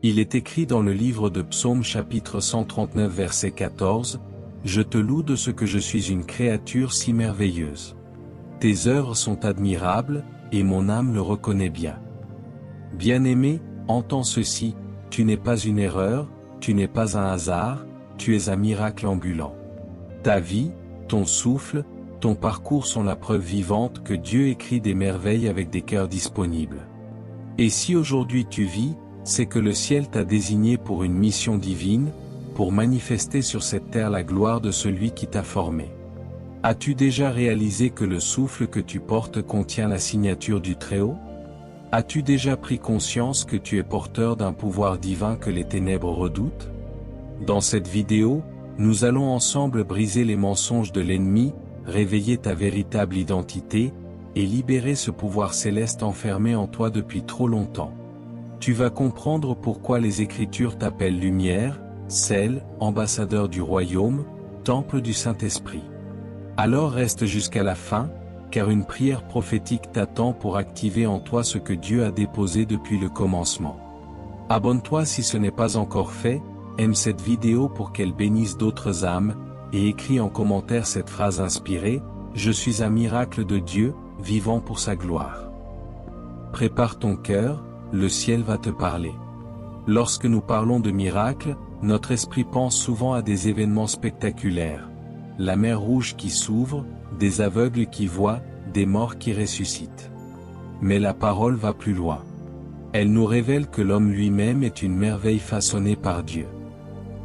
Il est écrit dans le livre de Psaumes chapitre 139 verset 14, « Je te loue de ce que je suis une créature si merveilleuse. Tes œuvres sont admirables, et mon âme le reconnaît bien. » Bien-aimé, entends ceci, tu n'es pas une erreur, tu n'es pas un hasard, tu es un miracle ambulant. Ta vie, ton souffle, ton parcours sont la preuve vivante que Dieu écrit des merveilles avec des cœurs disponibles. Et si aujourd'hui tu vis, c'est que le ciel t'a désigné pour une mission divine, pour manifester sur cette terre la gloire de celui qui t'a formé. As-tu déjà réalisé que le souffle que tu portes contient la signature du Très-Haut? As-tu déjà pris conscience que tu es porteur d'un pouvoir divin que les ténèbres redoutent? Dans cette vidéo, nous allons ensemble briser les mensonges de l'ennemi, réveiller ta véritable identité, et libérer ce pouvoir céleste enfermé en toi depuis trop longtemps. Tu vas comprendre pourquoi les Écritures t'appellent lumière, sel, ambassadeur du royaume, temple du Saint-Esprit. Alors reste jusqu'à la fin, car une prière prophétique t'attend pour activer en toi ce que Dieu a déposé depuis le commencement. Abonne-toi si ce n'est pas encore fait, aime cette vidéo pour qu'elle bénisse d'autres âmes, et écris en commentaire cette phrase inspirée, « Je suis un miracle de Dieu, vivant pour sa gloire. » Prépare ton cœur, le ciel va te parler. Lorsque nous parlons de miracles, notre esprit pense souvent à des événements spectaculaires. La mer Rouge qui s'ouvre, des aveugles qui voient, des morts qui ressuscitent. Mais la parole va plus loin. Elle nous révèle que l'homme lui-même est une merveille façonnée par Dieu.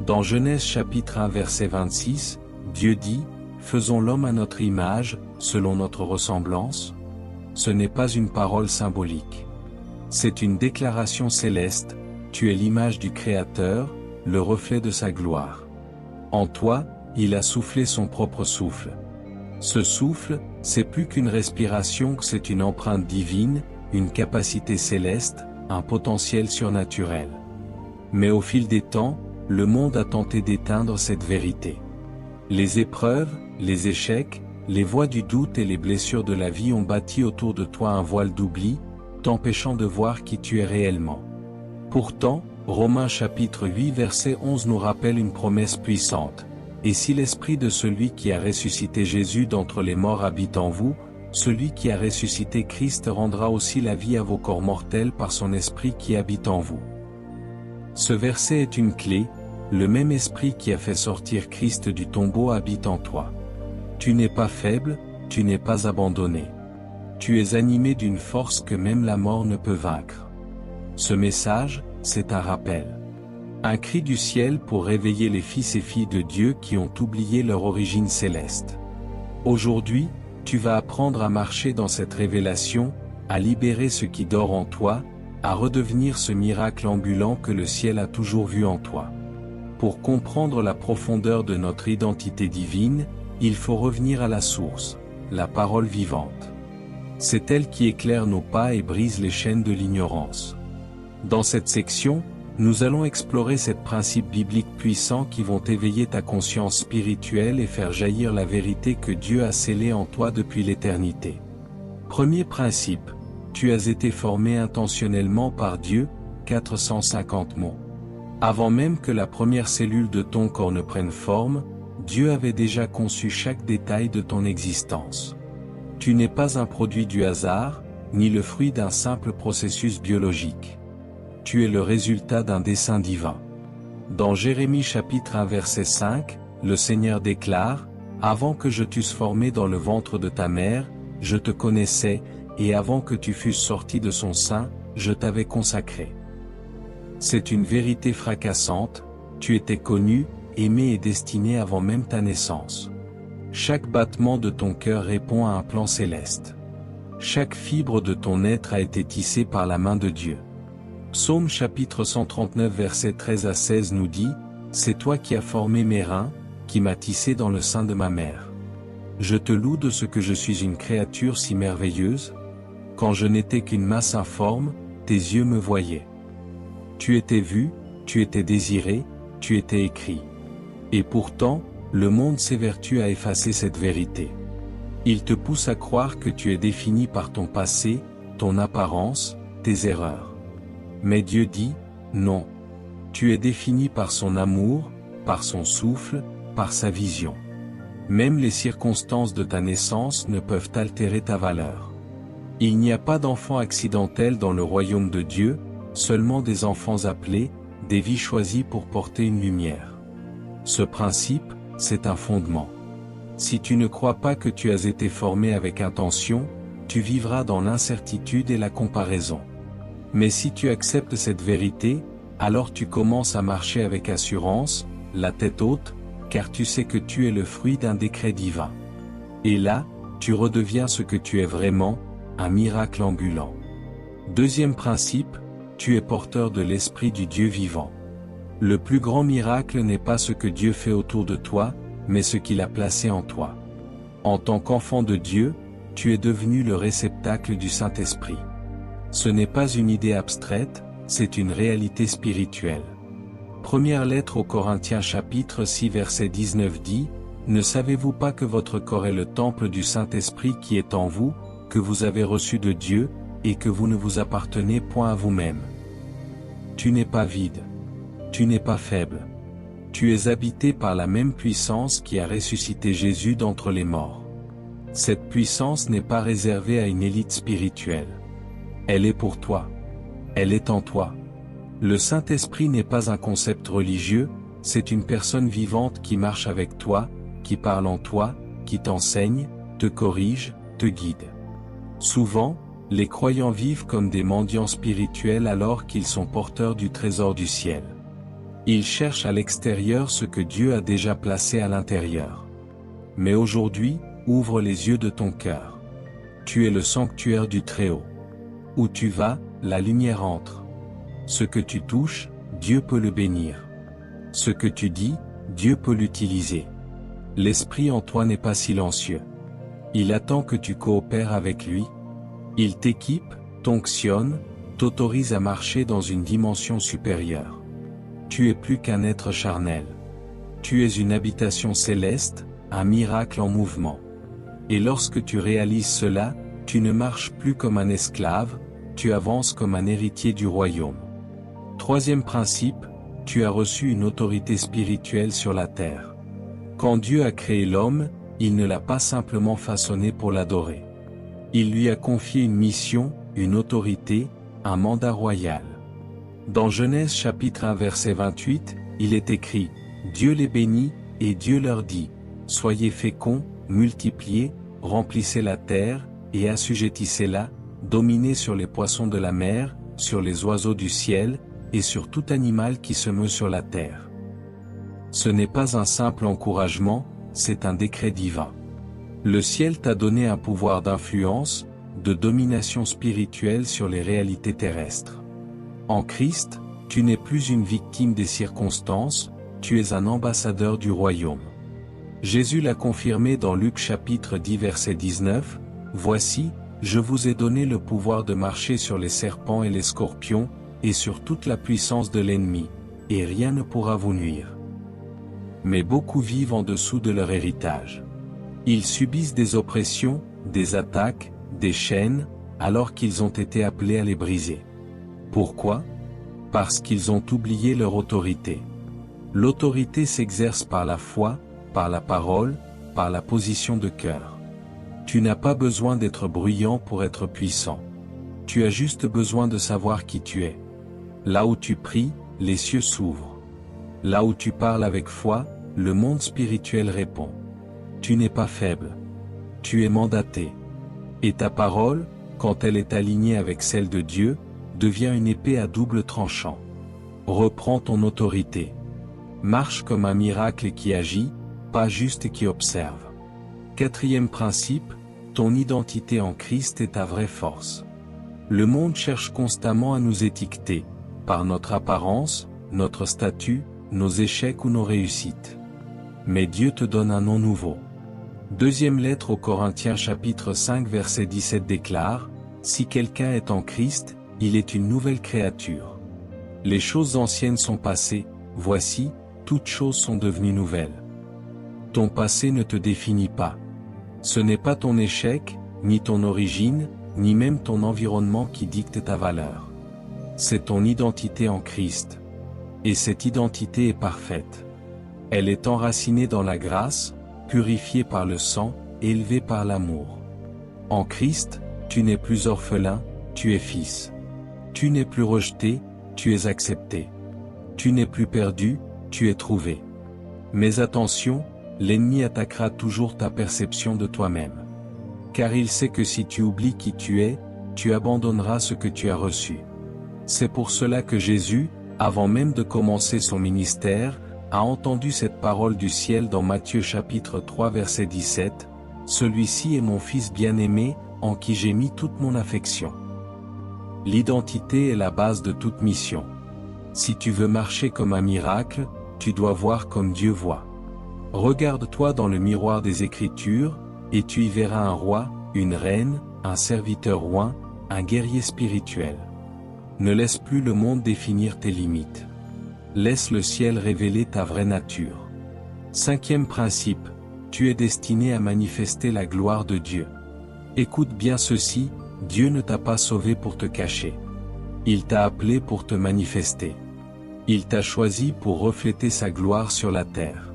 Dans Genèse chapitre 1 verset 26, Dieu dit, « Faisons l'homme à notre image, selon notre ressemblance ». Ce n'est pas une parole symbolique. C'est une déclaration céleste, tu es l'image du Créateur, le reflet de sa gloire. En toi, il a soufflé son propre souffle. Ce souffle, c'est plus qu'une respiration, c'est une empreinte divine, une capacité céleste, un potentiel surnaturel. Mais au fil des temps, le monde a tenté d'éteindre cette vérité. Les épreuves, les échecs, les voies du doute et les blessures de la vie ont bâti autour de toi un voile d'oubli, t'empêchant de voir qui tu es réellement. Pourtant, Romains chapitre 8 verset 11 nous rappelle une promesse puissante. Et si l'esprit de celui qui a ressuscité Jésus d'entre les morts habite en vous, celui qui a ressuscité Christ rendra aussi la vie à vos corps mortels par son esprit qui habite en vous. Ce verset est une clé, le même esprit qui a fait sortir Christ du tombeau habite en toi. Tu n'es pas faible, tu n'es pas abandonné. Tu es animé d'une force que même la mort ne peut vaincre. Ce message, c'est un rappel. Un cri du ciel pour réveiller les fils et filles de Dieu qui ont oublié leur origine céleste. Aujourd'hui, tu vas apprendre à marcher dans cette révélation, à libérer ce qui dort en toi, à redevenir ce miracle ambulant que le ciel a toujours vu en toi. Pour comprendre la profondeur de notre identité divine, il faut revenir à la source, la parole vivante. C'est elle qui éclaire nos pas et brise les chaînes de l'ignorance. Dans cette section, nous allons explorer ces principes bibliques puissants qui vont éveiller ta conscience spirituelle et faire jaillir la vérité que Dieu a scellée en toi depuis l'éternité. Premier principe, tu as été formé intentionnellement par Dieu, 450 mots. Avant même que la première cellule de ton corps ne prenne forme, Dieu avait déjà conçu chaque détail de ton existence. Tu n'es pas un produit du hasard, ni le fruit d'un simple processus biologique. Tu es le résultat d'un dessein divin. Dans Jérémie chapitre 1 verset 5, le Seigneur déclare, « Avant que je t'eusse formé dans le ventre de ta mère, je te connaissais, et avant que tu fusses sorti de son sein, je t'avais consacré. » C'est une vérité fracassante, tu étais connu, aimé et destiné avant même ta naissance. Chaque battement de ton cœur répond à un plan céleste. Chaque fibre de ton être a été tissée par la main de Dieu. Psaume chapitre 139 versets 13 à 16 nous dit, « C'est toi qui as formé mes reins, qui m'as tissé dans le sein de ma mère. Je te loue de ce que je suis une créature si merveilleuse. Quand je n'étais qu'une masse informe, tes yeux me voyaient. Tu étais vu, tu étais désiré, tu étais écrit. Et pourtant, le monde s'évertue à effacer cette vérité. Il te pousse à croire que tu es défini par ton passé, ton apparence, tes erreurs. Mais Dieu dit, non, Tu es défini par son amour, par son souffle, par sa vision. Même les circonstances de ta naissance ne peuvent altérer ta valeur. Il n'y a pas d'enfants accidentels dans le royaume de Dieu, seulement des enfants appelés, des vies choisies pour porter une lumière. Ce principe, c'est un fondement. Si tu ne crois pas que tu as été formé avec intention, tu vivras dans l'incertitude et la comparaison. Mais si tu acceptes cette vérité, alors tu commences à marcher avec assurance, la tête haute, car tu sais que tu es le fruit d'un décret divin. Et là, tu redeviens ce que tu es vraiment, un miracle ambulant. Deuxième principe, tu es porteur de l'esprit du Dieu vivant. Le plus grand miracle n'est pas ce que Dieu fait autour de toi, mais ce qu'il a placé en toi. En tant qu'enfant de Dieu, tu es devenu le réceptacle du Saint-Esprit. Ce n'est pas une idée abstraite, c'est une réalité spirituelle. Première lettre aux Corinthiens chapitre 6 verset 19 dit, « Ne savez-vous pas que votre corps est le temple du Saint-Esprit qui est en vous, que vous avez reçu de Dieu, et que vous ne vous appartenez point à vous-même. Tu n'es pas vide. Tu n'es pas faible. Tu es habité par la même puissance qui a ressuscité Jésus d'entre les morts. Cette puissance n'est pas réservée à une élite spirituelle. Elle est pour toi. Elle est en toi. Le Saint-Esprit n'est pas un concept religieux, c'est une personne vivante qui marche avec toi, qui parle en toi, qui t'enseigne, te corrige, te guide. Souvent, les croyants vivent comme des mendiants spirituels alors qu'ils sont porteurs du trésor du ciel. Ils cherchent à l'extérieur ce que Dieu a déjà placé à l'intérieur. Mais aujourd'hui, ouvre les yeux de ton cœur. Tu es le sanctuaire du Très-Haut. Où tu vas, la lumière entre. Ce que tu touches, Dieu peut le bénir. Ce que tu dis, Dieu peut l'utiliser. L'Esprit en toi n'est pas silencieux. Il attend que tu coopères avec lui. Il t'équipe, t'onctionne, t'autorise à marcher dans une dimension supérieure. Tu es plus qu'un être charnel. Tu es une habitation céleste, un miracle en mouvement. Et lorsque tu réalises cela, tu ne marches plus comme un esclave, tu avances comme un héritier du royaume. Troisième principe, tu as reçu une autorité spirituelle sur la terre. Quand Dieu a créé l'homme, il ne l'a pas simplement façonné pour l'adorer. Il lui a confié une mission, une autorité, un mandat royal. Dans Genèse chapitre 1 verset 28, il est écrit, « Dieu les bénit, et Dieu leur dit, soyez féconds, multipliez, remplissez la terre, et assujettissez-la, dominez sur les poissons de la mer, sur les oiseaux du ciel, et sur tout animal qui se meut sur la terre. » Ce n'est pas un simple encouragement, c'est un décret divin. Le ciel t'a donné un pouvoir d'influence, de domination spirituelle sur les réalités terrestres. En Christ, tu n'es plus une victime des circonstances, tu es un ambassadeur du royaume. Jésus l'a confirmé dans Luc chapitre 10 verset 19, « Voici, je vous ai donné le pouvoir de marcher sur les serpents et les scorpions, et sur toute la puissance de l'ennemi, et rien ne pourra vous nuire. » Mais beaucoup vivent en dessous de leur héritage. Ils subissent des oppressions, des attaques, des chaînes, alors qu'ils ont été appelés à les briser. Pourquoi? Parce qu'ils ont oublié leur autorité. L'autorité s'exerce par la foi, par la parole, par la position de cœur. Tu n'as pas besoin d'être bruyant pour être puissant. Tu as juste besoin de savoir qui tu es. Là où tu pries, les cieux s'ouvrent. Là où tu parles avec foi, le monde spirituel répond. Tu n'es pas faible. Tu es mandaté. Et ta parole, quand elle est alignée avec celle de Dieu, devient une épée à double tranchant. Reprends ton autorité. Marche comme un miracle qui agit, pas juste qui observe. Quatrième principe, ton identité en Christ est ta vraie force. Le monde cherche constamment à nous étiqueter, par notre apparence, notre statut, nos échecs ou nos réussites. Mais Dieu te donne un nom nouveau. Deuxième lettre aux Corinthiens chapitre 5 verset 17 déclare, « Si quelqu'un est en Christ, il est une nouvelle créature. Les choses anciennes sont passées, voici, toutes choses sont devenues nouvelles. » Ton passé ne te définit pas. Ce n'est pas ton échec, ni ton origine, ni même ton environnement qui dicte ta valeur. C'est ton identité en Christ. Et cette identité est parfaite. Elle est enracinée dans la grâce, purifiée par le sang, élevée par l'amour. En Christ, tu n'es plus orphelin, tu es fils. Tu n'es plus rejeté, tu es accepté. Tu n'es plus perdu, tu es trouvé. Mais attention, l'ennemi attaquera toujours ta perception de toi-même. Car il sait que si tu oublies qui tu es, tu abandonneras ce que tu as reçu. C'est pour cela que Jésus, avant même de commencer son ministère, a entendu cette parole du ciel dans Matthieu chapitre 3 verset 17, « Celui-ci est mon Fils bien-aimé, en qui j'ai mis toute mon affection. » L'identité est la base de toute mission. Si tu veux marcher comme un miracle, tu dois voir comme Dieu voit. Regarde-toi dans le miroir des Écritures, et tu y verras un roi, une reine, un serviteur oint, un guerrier spirituel. Ne laisse plus le monde définir tes limites. Laisse le ciel révéler ta vraie nature. 5e principe, tu es destiné à manifester la gloire de Dieu. Écoute bien ceci, Dieu ne t'a pas sauvé pour te cacher. Il t'a appelé pour te manifester. Il t'a choisi pour refléter sa gloire sur la terre.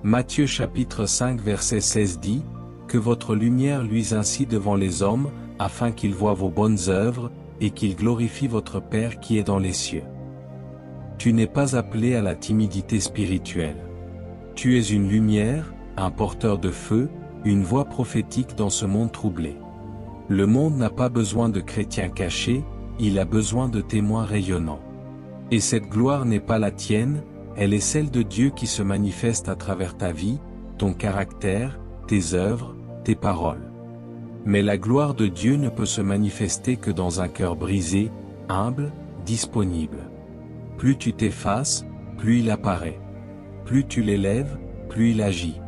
Matthieu chapitre 5 verset 16 dit, « Que votre lumière luise ainsi devant les hommes, afin qu'ils voient vos bonnes œuvres, et qu'ils glorifient votre Père qui est dans les cieux. » Tu n'es pas appelé à la timidité spirituelle. Tu es une lumière, un porteur de feu, une voix prophétique dans ce monde troublé. Le monde n'a pas besoin de chrétiens cachés, il a besoin de témoins rayonnants. Et cette gloire n'est pas la tienne, elle est celle de Dieu qui se manifeste à travers ta vie, ton caractère, tes œuvres, tes paroles. Mais la gloire de Dieu ne peut se manifester que dans un cœur brisé, humble, disponible. Plus tu t'effaces, plus il apparaît. Plus tu l'élèves, plus il agit.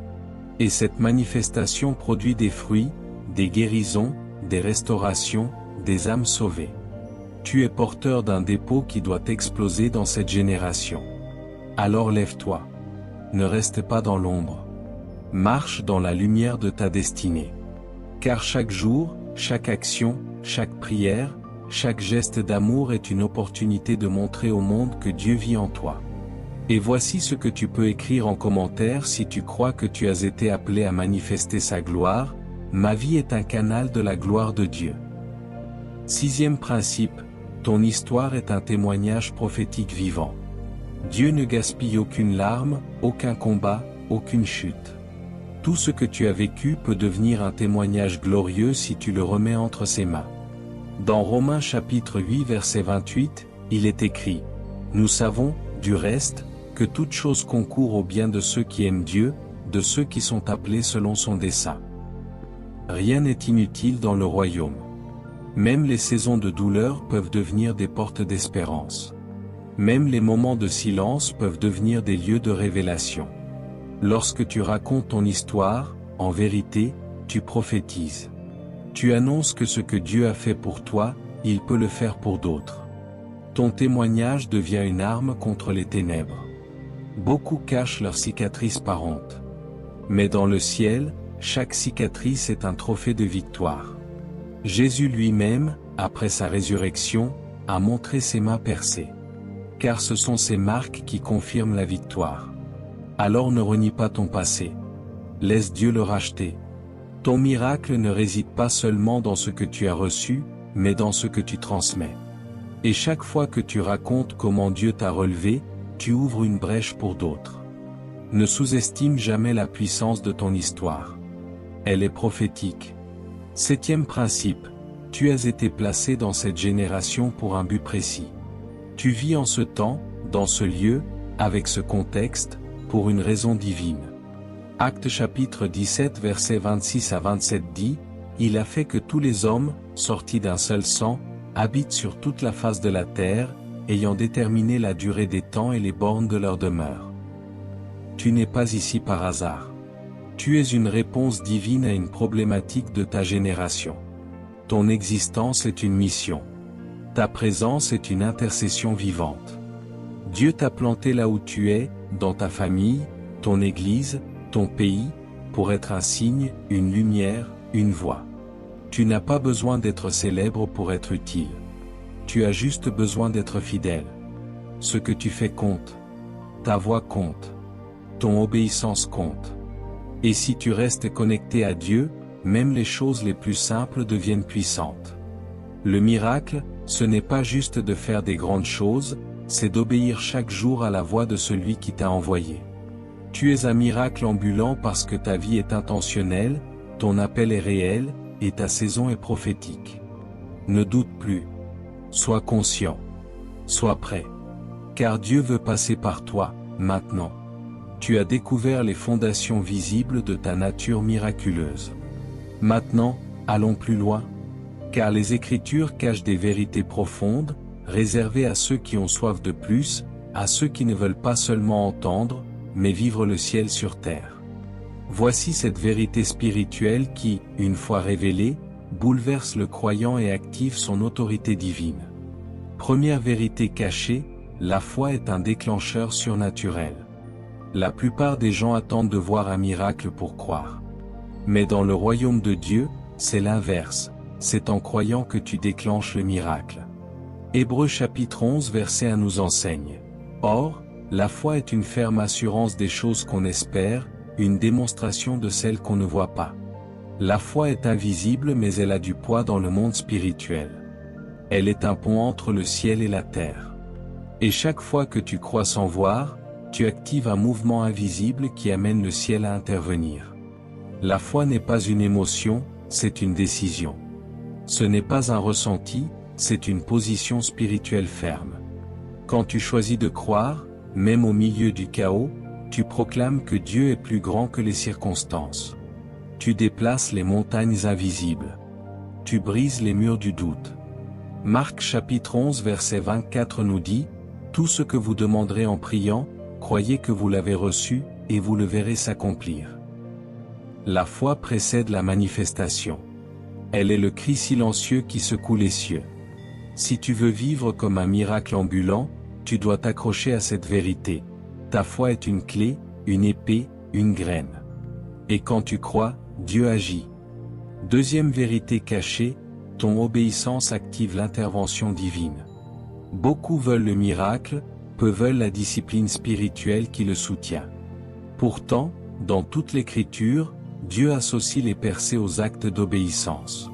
Et cette manifestation produit des fruits, des guérisons, des restaurations, des âmes sauvées. Tu es porteur d'un dépôt qui doit exploser dans cette génération. Alors lève-toi. Ne reste pas dans l'ombre. Marche dans la lumière de ta destinée. Car chaque jour, chaque action, chaque prière, chaque geste d'amour est une opportunité de montrer au monde que Dieu vit en toi. Et voici ce que tu peux écrire en commentaire si tu crois que tu as été appelé à manifester sa gloire. Ma vie est un canal de la gloire de Dieu. 6e principe, ton histoire est un témoignage prophétique vivant. Dieu ne gaspille aucune larme, aucun combat, aucune chute. Tout ce que tu as vécu peut devenir un témoignage glorieux si tu le remets entre ses mains. Dans Romains chapitre 8 verset 28, il est écrit, « Nous savons, du reste, que toute chose concourt au bien de ceux qui aiment Dieu, de ceux qui sont appelés selon son dessein. » Rien n'est inutile dans le royaume. Même les saisons de douleur peuvent devenir des portes d'espérance. Même les moments de silence peuvent devenir des lieux de révélation. Lorsque tu racontes ton histoire, en vérité, tu prophétises. Tu annonces que ce que Dieu a fait pour toi, il peut le faire pour d'autres. Ton témoignage devient une arme contre les ténèbres. Beaucoup cachent leurs cicatrices par honte. Mais dans le ciel, chaque cicatrice est un trophée de victoire. Jésus lui-même, après sa résurrection, a montré ses mains percées. Car ce sont ces marques qui confirment la victoire. Alors ne renie pas ton passé. Laisse Dieu le racheter. Ton miracle ne réside pas seulement dans ce que tu as reçu, mais dans ce que tu transmets. Et chaque fois que tu racontes comment Dieu t'a relevé, tu ouvres une brèche pour d'autres. Ne sous-estime jamais la puissance de ton histoire. Elle est prophétique. 7e principe, tu as été placé dans cette génération pour un but précis. Tu vis en ce temps, dans ce lieu, avec ce contexte, pour une raison divine. Actes chapitre 17 versets 26 à 27 dit, « Il a fait que tous les hommes, sortis d'un seul sang, habitent sur toute la face de la terre, ayant déterminé la durée des temps et les bornes de leur demeure. » Tu n'es pas ici par hasard. Tu es une réponse divine à une problématique de ta génération. Ton existence est une mission. Ta présence est une intercession vivante. Dieu t'a planté là où tu es, dans ta famille, ton église, ton pays, pour être un signe, une lumière, une voix. Tu n'as pas besoin d'être célèbre pour être utile. Tu as juste besoin d'être fidèle. Ce que tu fais compte. Ta voix compte. Ton obéissance compte. Et si tu restes connecté à Dieu, même les choses les plus simples deviennent puissantes. Le miracle, ce n'est pas juste de faire des grandes choses, c'est d'obéir chaque jour à la voix de celui qui t'a envoyé. Tu es un miracle ambulant parce que ta vie est intentionnelle, ton appel est réel, et ta saison est prophétique. Ne doute plus. Sois conscient. Sois prêt. Car Dieu veut passer par toi, maintenant. Tu as découvert les fondations visibles de ta nature miraculeuse. Maintenant, allons plus loin. Car les Écritures cachent des vérités profondes, réservées à ceux qui ont soif de plus, à ceux qui ne veulent pas seulement entendre, mais vivre le ciel sur terre. Voici cette vérité spirituelle qui, une fois révélée, bouleverse le croyant et active son autorité divine. Première vérité cachée, la foi est un déclencheur surnaturel. La plupart des gens attendent de voir un miracle pour croire. Mais dans le royaume de Dieu, c'est l'inverse, c'est en croyant que tu déclenches le miracle. Hébreux chapitre 11 verset 1 nous enseigne. Or, la foi est une ferme assurance des choses qu'on espère, une démonstration de celles qu'on ne voit pas. La foi est invisible mais elle a du poids dans le monde spirituel. Elle est un pont entre le ciel et la terre. Et chaque fois que tu crois sans voir, tu actives un mouvement invisible qui amène le ciel à intervenir. La foi n'est pas une émotion, c'est une décision. Ce n'est pas un ressenti, c'est une position spirituelle ferme. Quand tu choisis de croire, même au milieu du chaos, tu proclames que Dieu est plus grand que les circonstances. Tu déplaces les montagnes invisibles. Tu brises les murs du doute. Marc chapitre 11 verset 24 nous dit, « Tout ce que vous demanderez en priant, croyez que vous l'avez reçu, et vous le verrez s'accomplir. » La foi précède la manifestation. Elle est le cri silencieux qui secoue les cieux. Si tu veux vivre comme un miracle ambulant, tu dois t'accrocher à cette vérité. Ta foi est une clé, une épée, une graine. Et quand tu crois, Dieu agit. Deuxième vérité cachée, ton obéissance active l'intervention divine. Beaucoup veulent le miracle, peu veulent la discipline spirituelle qui le soutient. Pourtant, dans toute l'Écriture, Dieu associe les percées aux actes d'obéissance.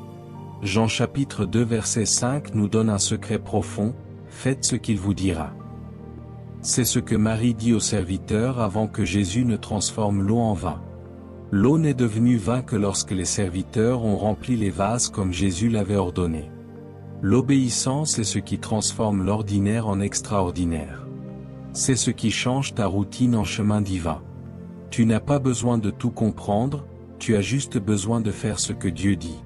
Jean chapitre 2 verset 5 nous donne un secret profond, « Faites ce qu'il vous dira ». C'est ce que Marie dit aux serviteurs avant que Jésus ne transforme l'eau en vin. L'eau n'est devenue vin que lorsque les serviteurs ont rempli les vases comme Jésus l'avait ordonné. L'obéissance est ce qui transforme l'ordinaire en extraordinaire. C'est ce qui change ta routine en chemin divin. Tu n'as pas besoin de tout comprendre, tu as juste besoin de faire ce que Dieu dit.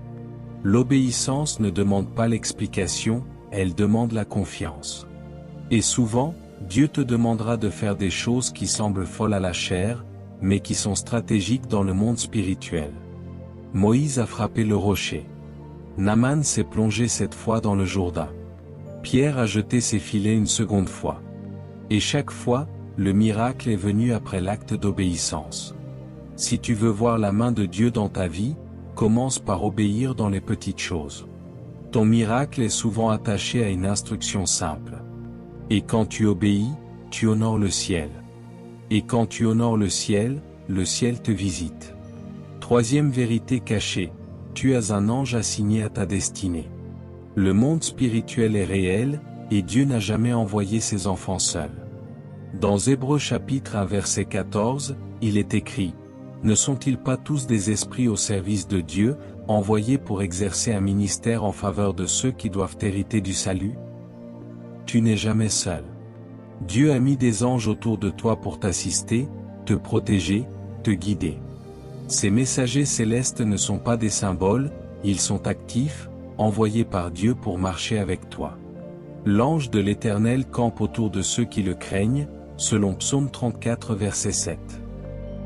L'obéissance ne demande pas l'explication, elle demande la confiance. Et souvent, Dieu te demandera de faire des choses qui semblent folles à la chair, mais qui sont stratégiques dans le monde spirituel. Moïse a frappé le rocher. Naaman s'est plongé cette fois dans le Jourdain. Pierre a jeté ses filets une seconde fois. Et chaque fois, le miracle est venu après l'acte d'obéissance. Si tu veux voir la main de Dieu dans ta vie, commence par obéir dans les petites choses. Ton miracle est souvent attaché à une instruction simple. Et quand tu obéis, tu honores le ciel. Et quand tu honores le ciel te visite. Troisième vérité cachée, tu as un ange assigné à ta destinée. Le monde spirituel est réel, et Dieu n'a jamais envoyé ses enfants seuls. Dans Hébreux chapitre 1 verset 14, il est écrit, « Ne sont-ils pas tous des esprits au service de Dieu, envoyés pour exercer un ministère en faveur de ceux qui doivent hériter du salut ?» Tu n'es jamais seul. Dieu a mis des anges autour de toi pour t'assister, te protéger, te guider. Ces messagers célestes ne sont pas des symboles, ils sont actifs, envoyés par Dieu pour marcher avec toi. L'ange de l'Éternel campe autour de ceux qui le craignent, selon Psaume 34 verset 7.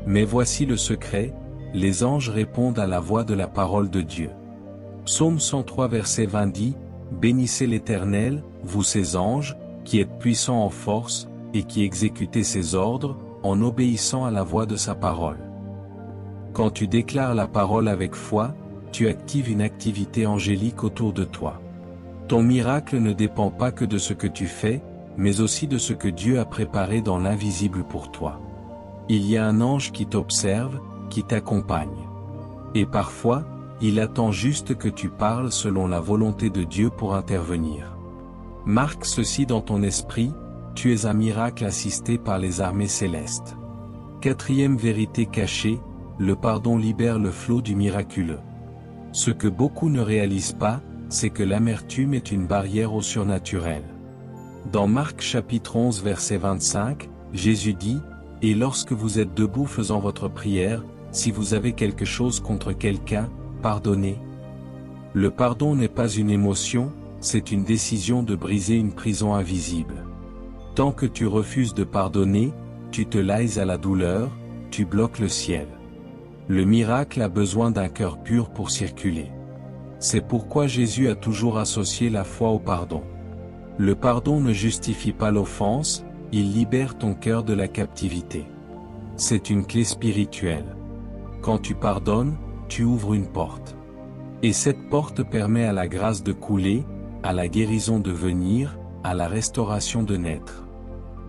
Mais voici le secret, les anges répondent à la voix de la parole de Dieu. Psaume 103 verset 20 dit, « Bénissez l'Éternel, vous ses anges, qui êtes puissants en force, et qui exécutez ses ordres, en obéissant à la voix de sa parole. » Quand tu déclares la parole avec foi, tu actives une activité angélique autour de toi. Ton miracle ne dépend pas que de ce que tu fais, mais aussi de ce que Dieu a préparé dans l'invisible pour toi. Il y a un ange qui t'observe, qui t'accompagne. Et parfois, il attend juste que tu parles selon la volonté de Dieu pour intervenir. Marque ceci dans ton esprit, tu es un miracle assisté par les armées célestes. Quatrième vérité cachée, le pardon libère le flot du miraculeux. Ce que beaucoup ne réalisent pas, c'est que l'amertume est une barrière au surnaturel. Dans Marc chapitre 11 verset 25, Jésus dit, « Et lorsque vous êtes debout faisant votre prière, si vous avez quelque chose contre quelqu'un, pardonnez. » Le pardon n'est pas une émotion, c'est une décision de briser une prison invisible. Tant que tu refuses de pardonner, tu te lies à la douleur, tu bloques le ciel. Le miracle a besoin d'un cœur pur pour circuler. C'est pourquoi Jésus a toujours associé la foi au pardon. Le pardon ne justifie pas l'offense, il libère ton cœur de la captivité. C'est une clé spirituelle. Quand tu pardonnes, tu ouvres une porte. Et cette porte permet à la grâce de couler, à la guérison de venir, à la restauration de naître.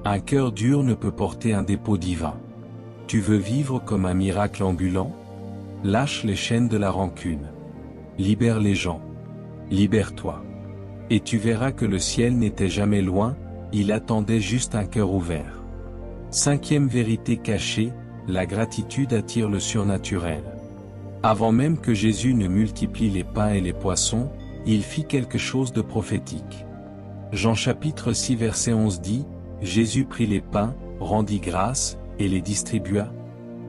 Un cœur dur ne peut porter un dépôt divin. Tu veux vivre comme un miracle ambulant? Lâche les chaînes de la rancune. Libère les gens. Libère-toi. Et tu verras que le ciel n'était jamais loin, il attendait juste un cœur ouvert. Cinquième vérité cachée, la gratitude attire le surnaturel. Avant même que Jésus ne multiplie les pains et les poissons, il fit quelque chose de prophétique. Jean chapitre 6 verset 11 dit, « Jésus prit les pains, rendit grâce, et les distribua. »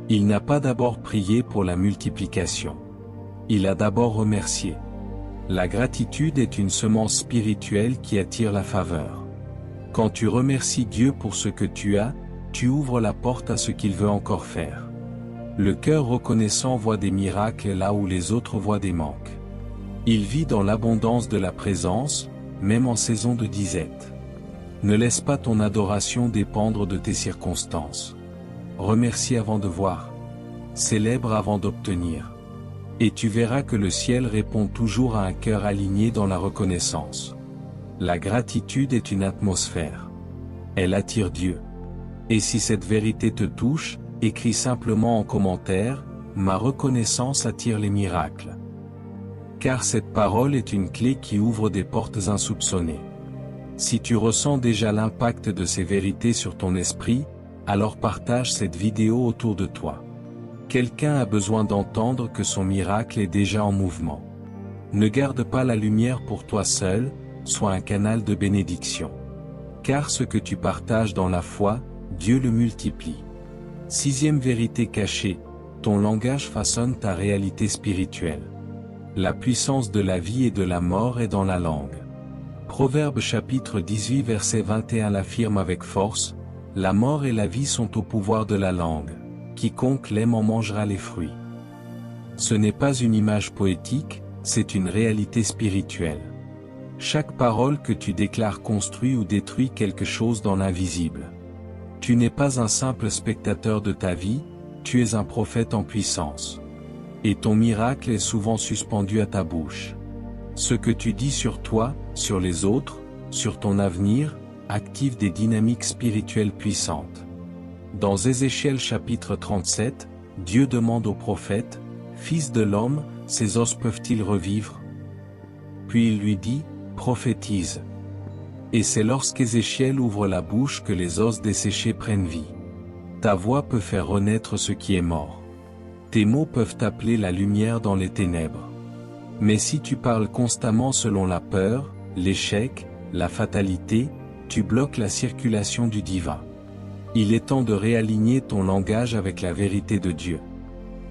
Il n'a pas d'abord prié pour la multiplication. Il a d'abord remercié. La gratitude est une semence spirituelle qui attire la faveur. Quand tu remercies Dieu pour ce que tu as, tu ouvres la porte à ce qu'il veut encore faire. Le cœur reconnaissant voit des miracles là où les autres voient des manques. Il vit dans l'abondance de la présence, même en saison de disette. Ne laisse pas ton adoration dépendre de tes circonstances. Remercie avant de voir. Célèbre avant d'obtenir. Et tu verras que le ciel répond toujours à un cœur aligné dans la reconnaissance. La gratitude est une atmosphère. Elle attire Dieu. Et si cette vérité te touche, écris simplement en commentaire, « Ma reconnaissance attire les miracles. » Car cette parole est une clé qui ouvre des portes insoupçonnées. Si tu ressens déjà l'impact de ces vérités sur ton esprit, alors partage cette vidéo autour de toi. Quelqu'un a besoin d'entendre que son miracle est déjà en mouvement. Ne garde pas la lumière pour toi seul, sois un canal de bénédiction. Car ce que tu partages dans la foi, Dieu le multiplie. Sixième vérité cachée, ton langage façonne ta réalité spirituelle. La puissance de la vie et de la mort est dans la langue. Proverbe chapitre 18 verset 21 l'affirme avec force, « La mort et la vie sont au pouvoir de la langue. Quiconque l'aime en mangera les fruits. » Ce n'est pas une image poétique, c'est une réalité spirituelle. Chaque parole que tu déclares construit ou détruit quelque chose dans l'invisible. Tu n'es pas un simple spectateur de ta vie, tu es un prophète en puissance. Et ton miracle est souvent suspendu à ta bouche. Ce que tu dis sur toi, sur les autres, sur ton avenir, active des dynamiques spirituelles puissantes. Dans Ézéchiel chapitre 37, Dieu demande au prophète, « Fils de l'homme, ces os peuvent-ils revivre ?» Puis il lui dit, « Prophétise. » Et c'est lorsqu'Ézéchiel ouvre la bouche que les os desséchés prennent vie. Ta voix peut faire renaître ce qui est mort. Tes mots peuvent appeler la lumière dans les ténèbres. Mais si tu parles constamment selon la peur, l'échec, la fatalité, tu bloques la circulation du divin. Il est temps de réaligner ton langage avec la vérité de Dieu.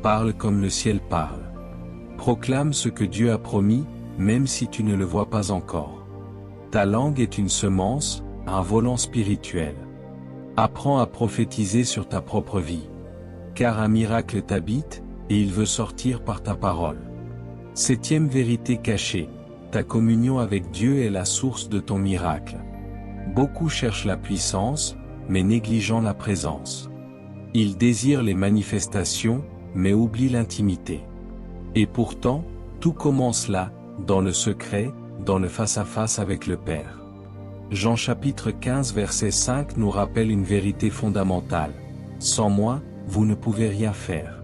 Parle comme le ciel parle. Proclame ce que Dieu a promis, même si tu ne le vois pas encore. Ta langue est une semence, un volant spirituel. Apprends à prophétiser sur ta propre vie. Car un miracle t'habite, et il veut sortir par ta parole. Septième vérité cachée, ta communion avec Dieu est la source de ton miracle. Beaucoup cherchent la puissance, mais négligeant la présence. Ils désirent les manifestations, mais oublient l'intimité. Et pourtant, tout commence là, dans le secret, dans le face-à-face avec le Père. Jean chapitre 15 verset 5 nous rappelle une vérité fondamentale. Sans moi, vous ne pouvez rien faire.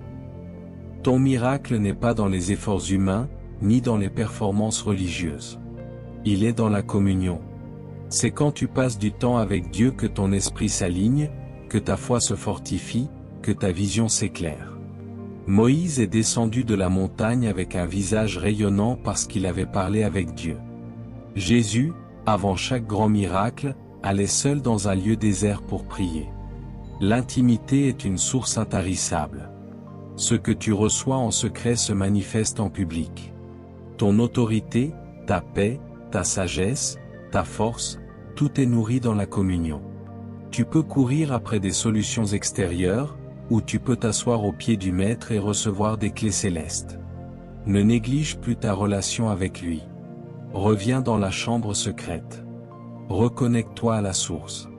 Ton miracle n'est pas dans les efforts humains, ni dans les performances religieuses. Il est dans la communion. C'est quand tu passes du temps avec Dieu que ton esprit s'aligne, que ta foi se fortifie, que ta vision s'éclaire. Moïse est descendu de la montagne avec un visage rayonnant parce qu'il avait parlé avec Dieu. Jésus, avant chaque grand miracle, allait seul dans un lieu désert pour prier. L'intimité est une source intarissable. Ce que tu reçois en secret se manifeste en public. Ton autorité, ta paix, ta sagesse, ta force, tout est nourri dans la communion. Tu peux courir après des solutions extérieures, ou tu peux t'asseoir au pied du Maître et recevoir des clés célestes. Ne néglige plus ta relation avec lui. Reviens dans la chambre secrète. Reconnecte-toi à la source.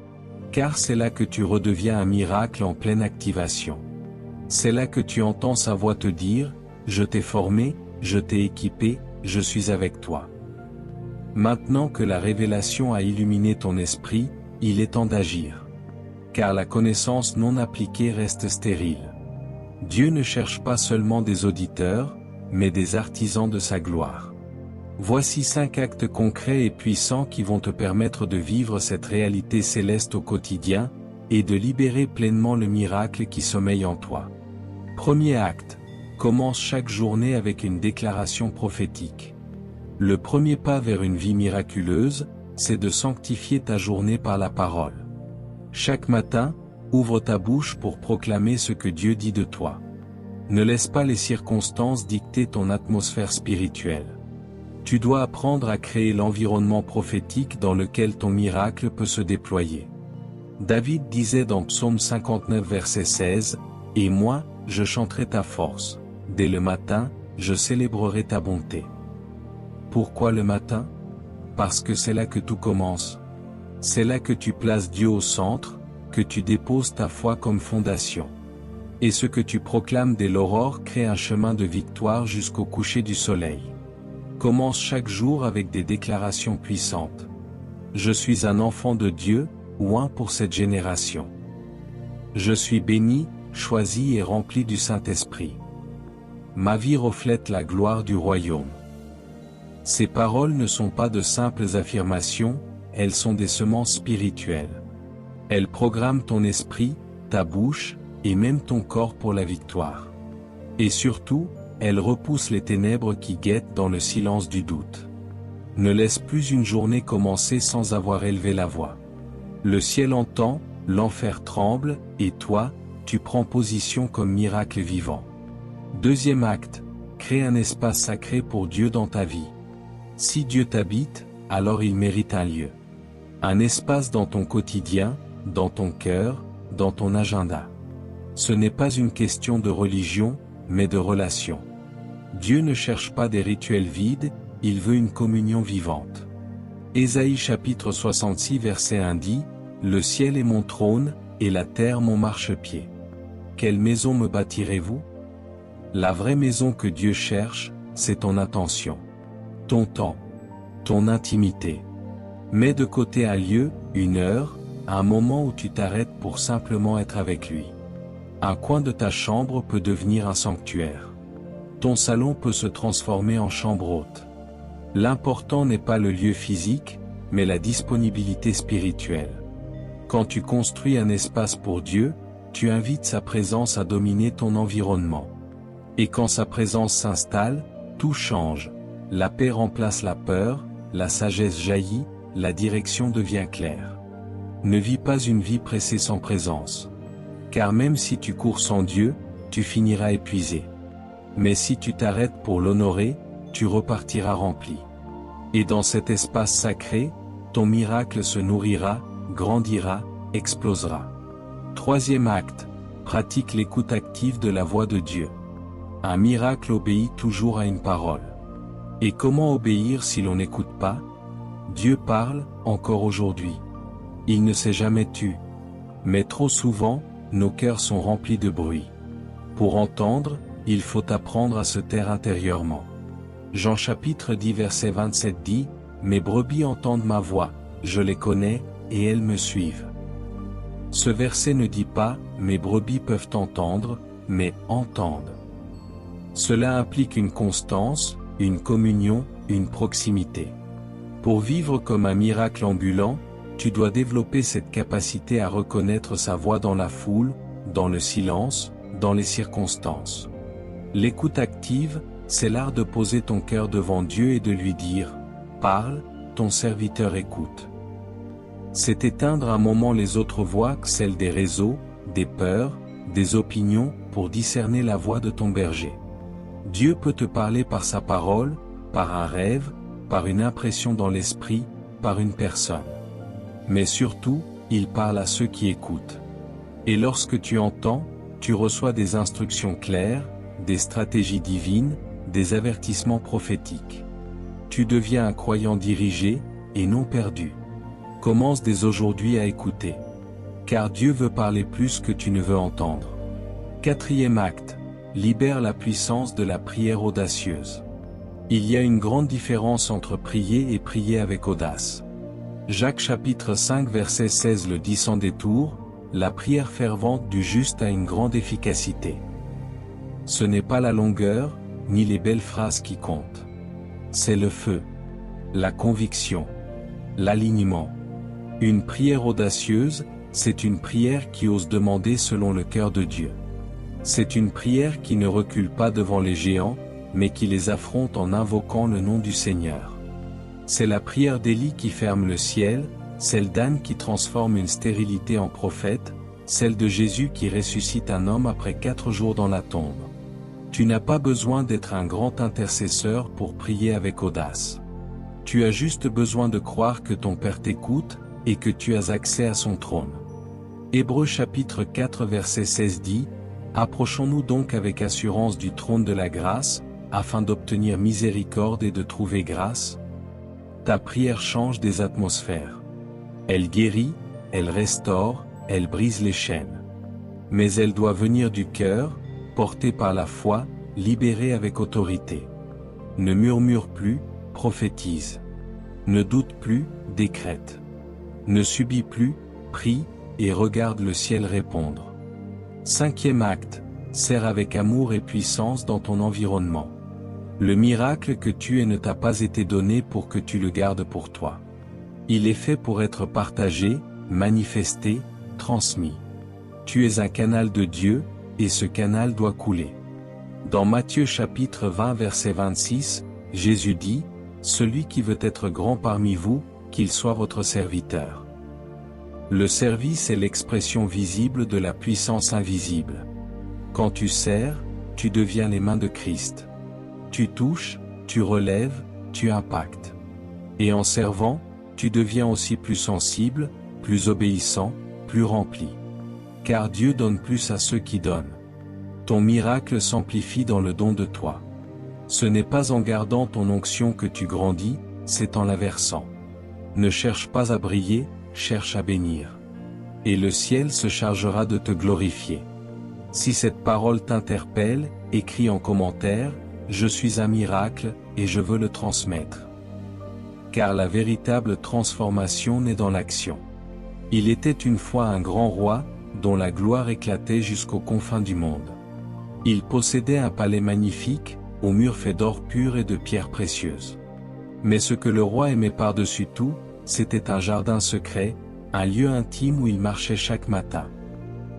Car c'est là que tu redeviens un miracle en pleine activation. C'est là que tu entends sa voix te dire, « Je t'ai formé, je t'ai équipé, je suis avec toi. » Maintenant que la révélation a illuminé ton esprit, il est temps d'agir. Car la connaissance non appliquée reste stérile. Dieu ne cherche pas seulement des auditeurs, mais des artisans de sa gloire. Voici 5 actes concrets et puissants qui vont te permettre de vivre cette réalité céleste au quotidien, et de libérer pleinement le miracle qui sommeille en toi. Premier acte. Commence chaque journée avec une déclaration prophétique. Le premier pas vers une vie miraculeuse, c'est de sanctifier ta journée par la parole. Chaque matin, ouvre ta bouche pour proclamer ce que Dieu dit de toi. Ne laisse pas les circonstances dicter ton atmosphère spirituelle. Tu dois apprendre à créer l'environnement prophétique dans lequel ton miracle peut se déployer. David disait dans Psaume 59 verset 16, « Et moi, je chanterai ta force. Dès le matin, je célébrerai ta bonté. » Pourquoi le matin? Parce que c'est là que tout commence. C'est là que tu places Dieu au centre, que tu déposes ta foi comme fondation. Et ce que tu proclames dès l'aurore crée un chemin de victoire jusqu'au coucher du soleil. Commence chaque jour avec des déclarations puissantes. Je suis un enfant de Dieu, oint pour cette génération. Je suis béni, choisi et rempli du Saint-Esprit. Ma vie reflète la gloire du royaume. Ces paroles ne sont pas de simples affirmations, elles sont des semences spirituelles. Elles programment ton esprit, ta bouche, et même ton corps pour la victoire. Et surtout, elles repoussent les ténèbres qui guettent dans le silence du doute. Ne laisse plus une journée commencer sans avoir élevé la voix. Le ciel entend, l'enfer tremble, et toi, tu prends position comme miracle vivant. Deuxième acte, crée un espace sacré pour Dieu dans ta vie. Si Dieu t'habite, alors il mérite un lieu. Un espace dans ton quotidien, dans ton cœur, dans ton agenda. Ce n'est pas une question de religion, mais de relation. Dieu ne cherche pas des rituels vides, il veut une communion vivante. Ésaïe chapitre 66 verset 1 dit, « Le ciel est mon trône, et la terre mon marchepied. Quelle maison me bâtirez-vous? » La vraie maison que Dieu cherche, c'est ton attention. Ton temps. Ton intimité. Mets de côté un lieu, une heure, un moment où tu t'arrêtes pour simplement être avec lui. Un coin de ta chambre peut devenir un sanctuaire. Ton salon peut se transformer en chambre haute. L'important n'est pas le lieu physique, mais la disponibilité spirituelle. Quand tu construis un espace pour Dieu, tu invites sa présence à dominer ton environnement. Et quand sa présence s'installe, tout change. La paix remplace la peur, la sagesse jaillit, la direction devient claire. Ne vis pas une vie pressée sans présence. Car même si tu cours sans Dieu, tu finiras épuisé. Mais si tu t'arrêtes pour l'honorer, tu repartiras rempli. Et dans cet espace sacré, ton miracle se nourrira, grandira, explosera. Troisième acte, pratique l'écoute active de la voix de Dieu. Un miracle obéit toujours à une parole. Et comment obéir si l'on n'écoute pas? Dieu parle, encore aujourd'hui. Il ne s'est jamais tu. Mais trop souvent, nos cœurs sont remplis de bruit. Pour entendre, il faut apprendre à se taire intérieurement. Jean chapitre 10 verset 27 dit, « Mes brebis entendent ma voix, je les connais, et elles me suivent. Ce verset ne dit pas « mes brebis peuvent entendre », mais « entendent ». Cela implique une constance, une communion, une proximité. Pour vivre comme un miracle ambulant, tu dois développer cette capacité à reconnaître sa voix dans la foule, dans le silence, dans les circonstances. L'écoute active, c'est l'art de poser ton cœur devant Dieu et de lui dire « Parle, ton serviteur écoute ». C'est éteindre un moment les autres voix que celles des réseaux, des peurs, des opinions, pour discerner la voix de ton berger. Dieu peut te parler par sa parole, par un rêve, par une impression dans l'esprit, par une personne. Mais surtout, il parle à ceux qui écoutent. Et lorsque tu entends, tu reçois des instructions claires, des stratégies divines, des avertissements prophétiques. Tu deviens un croyant dirigé, et non perdu. Commence dès aujourd'hui à écouter. Car Dieu veut parler plus que tu ne veux entendre. 4e acte. Libère la puissance de la prière audacieuse. Il y a une grande différence entre prier et prier avec audace. Jacques chapitre 5 verset 16 le dit sans détour, la prière fervente du juste a une grande efficacité. Ce n'est pas la longueur, ni les belles phrases qui comptent. C'est le feu, la conviction, l'alignement. Une prière audacieuse, c'est une prière qui ose demander selon le cœur de Dieu. C'est une prière qui ne recule pas devant les géants, mais qui les affronte en invoquant le nom du Seigneur. C'est la prière d'Élie qui ferme le ciel, celle d'Anne qui transforme une stérilité en prophète, celle de Jésus qui ressuscite un homme après 4 jours dans la tombe. Tu n'as pas besoin d'être un grand intercesseur pour prier avec audace. Tu as juste besoin de croire que ton Père t'écoute, et que tu as accès à son trône. Hébreux chapitre 4 verset 16 dit, « Approchons-nous donc avec assurance du trône de la grâce, afin d'obtenir miséricorde et de trouver grâce ?» Ta prière change des atmosphères. Elle guérit, elle restaure, elle brise les chaînes. Mais elle doit venir du cœur, portée par la foi, libérée avec autorité. Ne murmure plus, prophétise. Ne doute plus, décrète. Ne subis plus, prie, et regarde le ciel répondre. 5e acte, sers avec amour et puissance dans ton environnement. Le miracle que tu es ne t'a pas été donné pour que tu le gardes pour toi. Il est fait pour être partagé, manifesté, transmis. Tu es un canal de Dieu, et ce canal doit couler. Dans Matthieu chapitre 20 verset 26, Jésus dit, « Celui qui veut être grand parmi vous, qu'il soit votre serviteur. » Le service est l'expression visible de la puissance invisible. Quand tu sers, tu deviens les mains de Christ. Tu touches, tu relèves, tu impactes. Et en servant, tu deviens aussi plus sensible, plus obéissant, plus rempli. Car Dieu donne plus à ceux qui donnent. Ton miracle s'amplifie dans le don de toi. Ce n'est pas en gardant ton onction que tu grandis, c'est en la versant. Ne cherche pas à briller, cherche à bénir. Et le ciel se chargera de te glorifier. Si cette parole t'interpelle, écris en commentaire, « Je suis un miracle, et je veux le transmettre. » Car la véritable transformation naît dans l'action. Il était une fois un grand roi, dont la gloire éclatait jusqu'aux confins du monde. Il possédait un palais magnifique, aux murs faits d'or pur et de pierres précieuses. Mais ce que le roi aimait par-dessus tout, c'était un jardin secret, un lieu intime où il marchait chaque matin.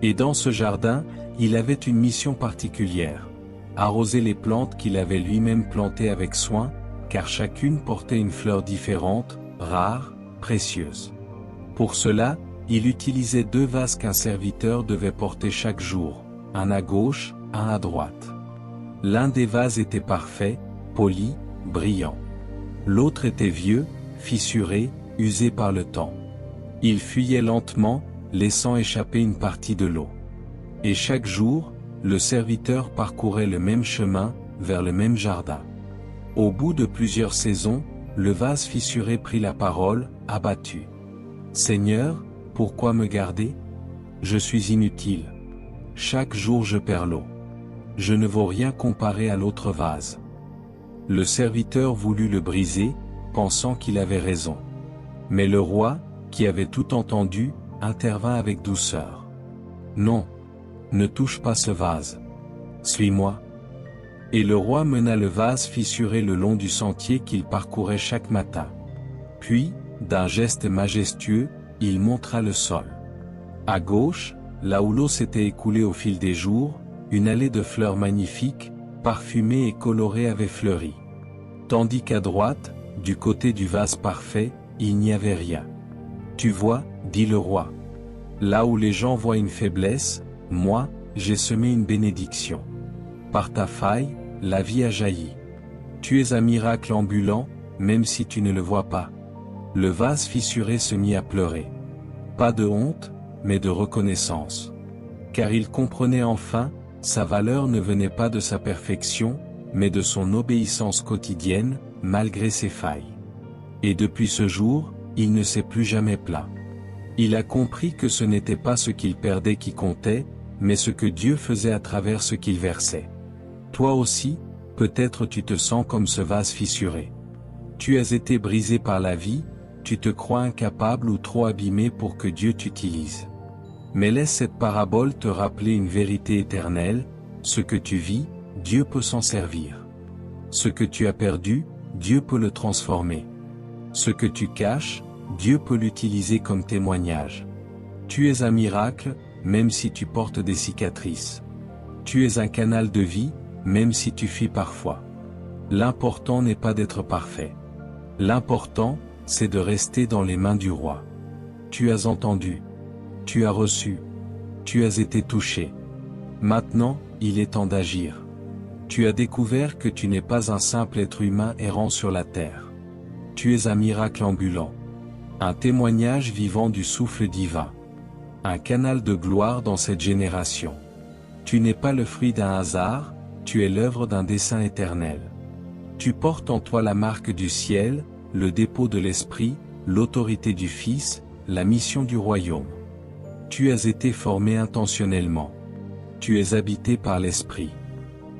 Et dans ce jardin, il avait une mission particulière. Arroser les plantes qu'il avait lui-même plantées avec soin, car chacune portait une fleur différente, rare, précieuse. Pour cela, il utilisait 2 vases qu'un serviteur devait porter chaque jour, un à gauche, un à droite. L'un des vases était parfait, poli, brillant. L'autre était vieux, fissuré, usé par le temps. Il fuyait lentement, laissant échapper une partie de l'eau. Et chaque jour, le serviteur parcourait le même chemin, vers le même jardin. Au bout de plusieurs saisons, le vase fissuré prit la parole, abattu. « Seigneur, pourquoi me garder? Je suis inutile. Chaque jour je perds l'eau. Je ne vaux rien comparé à l'autre vase. » Le serviteur voulut le briser, pensant qu'il avait raison. Mais le roi, qui avait tout entendu, intervint avec douceur. Non. Ne touche pas ce vase. Suis-moi. Et le roi mena le vase fissuré le long du sentier qu'il parcourait chaque matin. Puis, d'un geste majestueux, il montra le sol. À gauche, là où l'eau s'était écoulée au fil des jours, une allée de fleurs magnifiques, parfumées et colorées avait fleuri. Tandis qu'à droite, du côté du vase parfait, il n'y avait rien. Tu vois, dit le roi. Là où les gens voient une faiblesse, moi, j'ai semé une bénédiction. Par ta faille, la vie a jailli. Tu es un miracle ambulant, même si tu ne le vois pas. Le vase fissuré se mit à pleurer. Pas de honte, mais de reconnaissance. Car il comprenait enfin, sa valeur ne venait pas de sa perfection, mais de son obéissance quotidienne, malgré ses failles. Et depuis ce jour, il ne s'est plus jamais plaint. Il a compris que ce n'était pas ce qu'il perdait qui comptait, mais ce que Dieu faisait à travers ce qu'il versait. Toi aussi, peut-être tu te sens comme ce vase fissuré. Tu as été brisé par la vie, tu te crois incapable ou trop abîmé pour que Dieu t'utilise. Mais laisse cette parabole te rappeler une vérité éternelle, ce que tu vis, Dieu peut s'en servir. Ce que tu as perdu, Dieu peut le transformer. Ce que tu caches, Dieu peut l'utiliser comme témoignage. Tu es un miracle, même si tu portes des cicatrices. Tu es un canal de vie, même si tu fuis parfois. L'important n'est pas d'être parfait. L'important, c'est de rester dans les mains du roi. Tu as entendu. Tu as reçu. Tu as été touché. Maintenant, il est temps d'agir. Tu as découvert que tu n'es pas un simple être humain errant sur la terre. Tu es un miracle ambulant. Un témoignage vivant du souffle divin. Un canal de gloire dans cette génération. Tu n'es pas le fruit d'un hasard, tu es l'œuvre d'un dessein éternel. Tu portes en toi la marque du ciel, le dépôt de l'Esprit, l'autorité du Fils, la mission du royaume. Tu as été formé intentionnellement. Tu es habité par l'Esprit.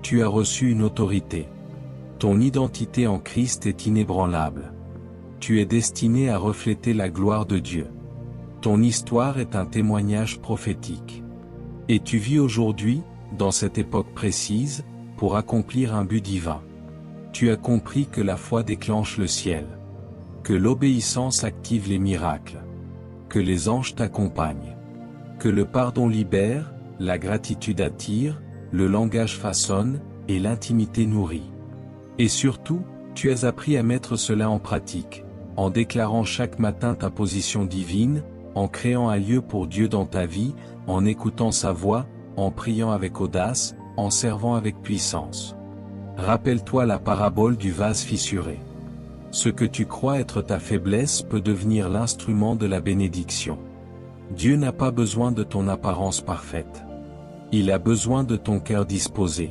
Tu as reçu une autorité. Ton identité en Christ est inébranlable. Tu es destiné à refléter la gloire de Dieu. Ton histoire est un témoignage prophétique. Et tu vis aujourd'hui, dans cette époque précise, pour accomplir un but divin. Tu as compris que la foi déclenche le ciel. Que l'obéissance active les miracles. Que les anges t'accompagnent. Que le pardon libère, la gratitude attire, le langage façonne, et l'intimité nourrit. Et surtout, tu as appris à mettre cela en pratique, en déclarant chaque matin ta position divine, en créant un lieu pour Dieu dans ta vie, en écoutant sa voix, en priant avec audace, en servant avec puissance. Rappelle-toi la parabole du vase fissuré. Ce que tu crois être ta faiblesse peut devenir l'instrument de la bénédiction. Dieu n'a pas besoin de ton apparence parfaite. Il a besoin de ton cœur disposé.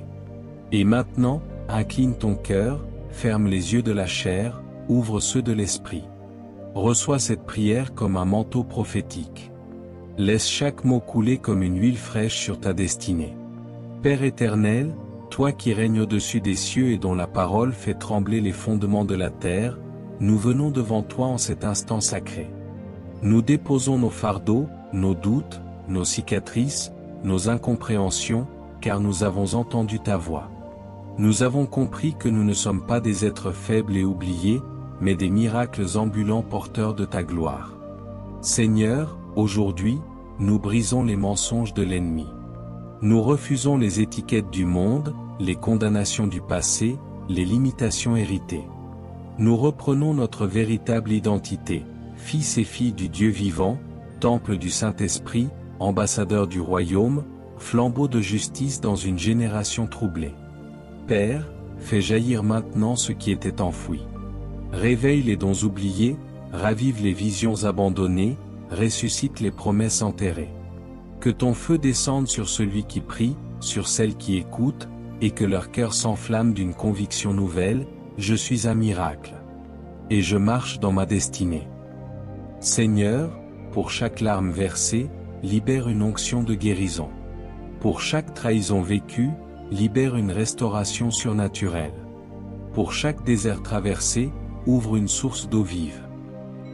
Et maintenant, incline ton cœur, ferme les yeux de la chair, ouvre ceux de l'esprit. Reçois cette prière comme un manteau prophétique. Laisse chaque mot couler comme une huile fraîche sur ta destinée. Père éternel, toi qui règnes au-dessus des cieux et dont la parole fait trembler les fondements de la terre, nous venons devant toi en cet instant sacré. Nous déposons nos fardeaux, nos doutes, nos cicatrices, nos incompréhensions, car nous avons entendu ta voix. Nous avons compris que nous ne sommes pas des êtres faibles et oubliés, mais des miracles ambulants porteurs de ta gloire. Seigneur, aujourd'hui, nous brisons les mensonges de l'ennemi. Nous refusons les étiquettes du monde, les condamnations du passé, les limitations héritées. Nous reprenons notre véritable identité, fils et filles du Dieu vivant, temple du Saint-Esprit, ambassadeur du royaume, flambeau de justice dans une génération troublée. Père, fais jaillir maintenant ce qui était enfoui. Réveille les dons oubliés, ravive les visions abandonnées, ressuscite les promesses enterrées. Que ton feu descende sur celui qui prie, sur celle qui écoute, et que leur cœur s'enflamme d'une conviction nouvelle, je suis un miracle. Et je marche dans ma destinée. Seigneur, pour chaque larme versée, libère une onction de guérison. Pour chaque trahison vécue, libère une restauration surnaturelle. Pour chaque désert traversé, ouvre une source d'eau vive.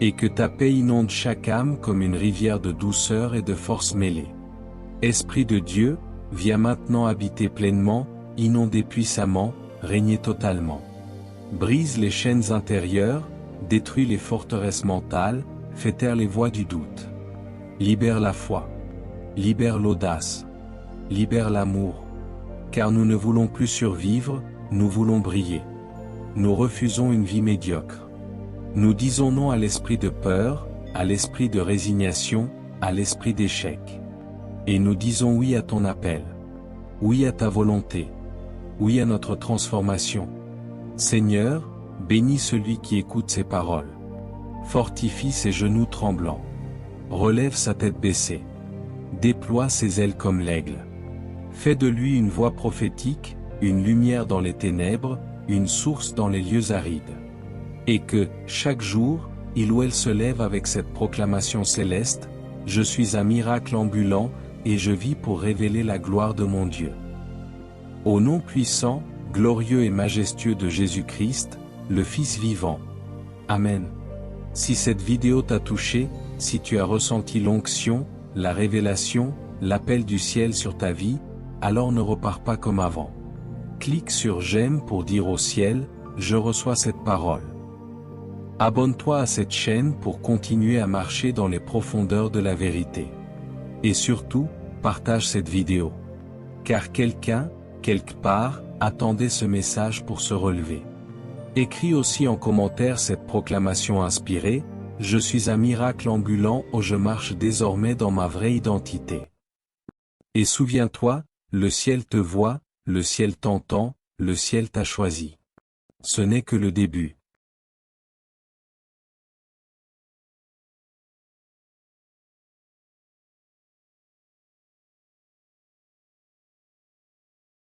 Et que ta paix inonde chaque âme comme une rivière de douceur et de force mêlée. Esprit de Dieu, viens maintenant habiter pleinement, inonder puissamment, régner totalement. Brise les chaînes intérieures, détruis les forteresses mentales, fais taire les voix du doute. Libère la foi. Libère l'audace. Libère l'amour. Car nous ne voulons plus survivre, nous voulons briller. Nous refusons une vie médiocre. Nous disons non à l'esprit de peur, à l'esprit de résignation, à l'esprit d'échec. Et nous disons oui à ton appel. Oui à ta volonté. Oui à notre transformation. Seigneur, bénis celui qui écoute ces paroles. Fortifie ses genoux tremblants. Relève sa tête baissée. Déploie ses ailes comme l'aigle. Fais de lui une voix prophétique, une lumière dans les ténèbres, une source dans les lieux arides. Et que, chaque jour, il ou elle se lève avec cette proclamation céleste, « Je suis un miracle ambulant, et je vis pour révéler la gloire de mon Dieu. » Au nom puissant, glorieux et majestueux de Jésus-Christ, le Fils vivant. Amen. Si cette vidéo t'a touché, si tu as ressenti l'onction, la révélation, l'appel du ciel sur ta vie, alors ne repars pas comme avant. Clique sur j'aime pour dire au ciel, je reçois cette parole. Abonne-toi à cette chaîne pour continuer à marcher dans les profondeurs de la vérité. Et surtout, partage cette vidéo. Car quelqu'un, quelque part, attendait ce message pour se relever. Écris aussi en commentaire cette proclamation inspirée, « Je suis un miracle ambulant où je marche désormais dans ma vraie identité. » Et souviens-toi, le ciel te voit, le ciel t'entend, le ciel t'a choisi. Ce n'est que le début.